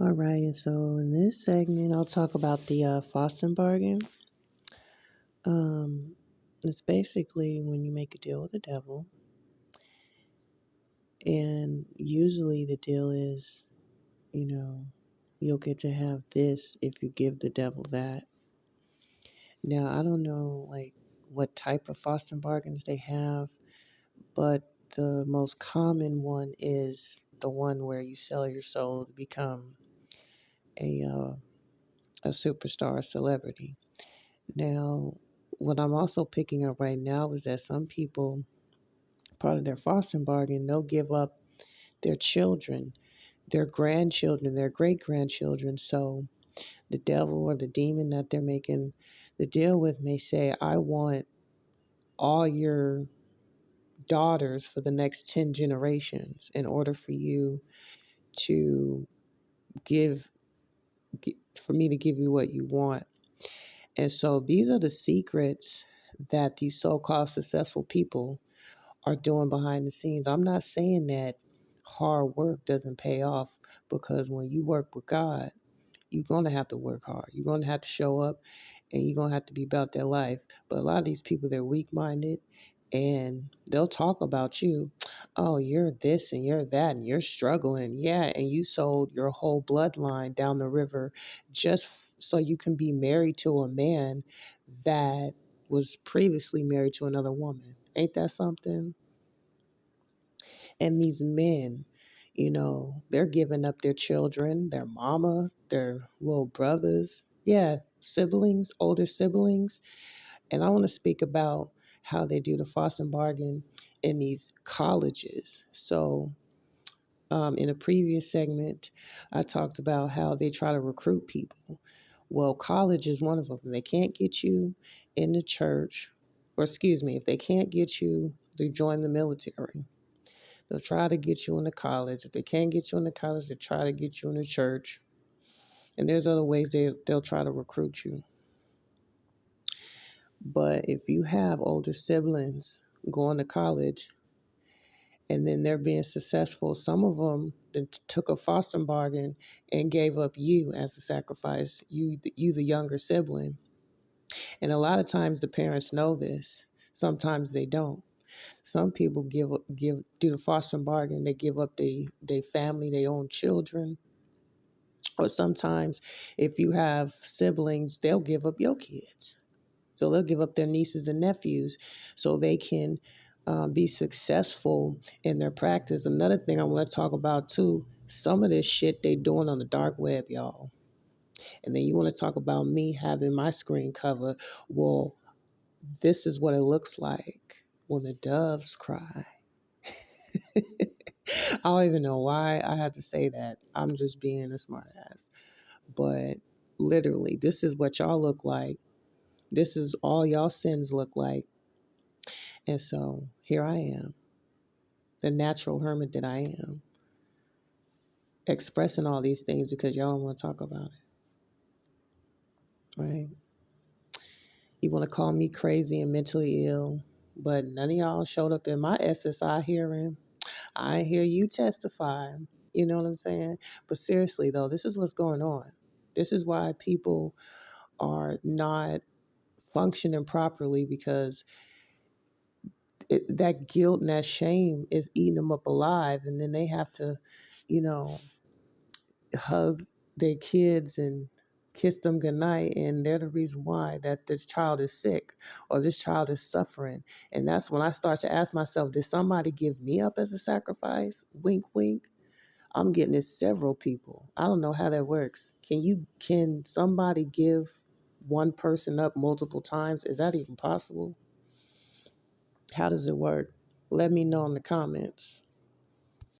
All right, and so in this segment, I'll talk about the Faustian Bargain. Um, it's basically when you make a deal with the devil, and usually the deal is, you know, you'll get to have this if you give the devil that. Now, I don't know like what type of Faustian bargains they have, but the most common one is the one where you sell your soul to become a uh, a superstar, a celebrity. Now, what I'm also picking up right now is that some people, part of their Faustian bargain, they'll give up their children, their grandchildren, their great grandchildren. So the devil or the demon that they're making the deal with may say, I want all your daughters for the next 10 generations in order for you to give, for me to give you what you want. And so these are the secrets that these so called successful people are doing behind the scenes. I'm not saying that hard work doesn't pay off, because when you work with God, you're going to have to work hard. You're going to have to show up, and you're going to have to be about their life. But a lot of these people, they're weak minded, and they'll talk about you. Oh, you're this and you're that and you're struggling. Yeah. And you sold your whole bloodline down the river just so you can be married to a man that was previously married to another woman. Ain't that something? And these men, they're giving up their children, their mama, their little brothers. Yeah, siblings, older siblings. And I want to speak about how they do the Faustian bargain in these colleges. So, in a previous segment, I talked about how they try to recruit people. Well, college is one of them. They can't get you in the church, or excuse me, if they can't get you to join the military, they'll try to get you into college. If they can't get you into college, they try to get you in the church. And there's other ways they'll try to recruit you. But if you have older siblings going to college and then they're being successful, some of them took a Faustian bargain and gave up you as a sacrifice, you the younger sibling. And a lot of times the parents know this. Sometimes they don't. Some people do the Faustian bargain. They give up their family, their own children. Or sometimes if you have siblings, they'll give up your kids. So they'll give up their nieces and nephews so they can be successful in their practice. Another thing I want to talk about too, some of this shit they doing on the dark web, y'all. And then you want to talk about me having my screen cover. Well, this is what it looks like when the doves cry. I don't even know why I had to say that. I'm just being a smartass. But literally, this is what y'all look like. This is all y'all sins look like. And so here I am, the natural hermit that I am, expressing all these things because y'all don't want to talk about it, right? You want to call me crazy and mentally ill, but none of y'all showed up in my SSI hearing. I hear you testify. You know what I'm saying? But seriously, though, this is what's going on. This is why people are not functioning properly, because that guilt and that shame is eating them up alive. And then they have to, you know, hug their kids and kiss them goodnight, and they're the reason why that this child is sick or this child is suffering. And that's when I start to ask myself, did somebody give me up as a sacrifice? Wink, wink. I'm getting it several people. I don't know how that works. Can somebody give one person up multiple times? Is that even possible? How does it work? Let me know in the comments.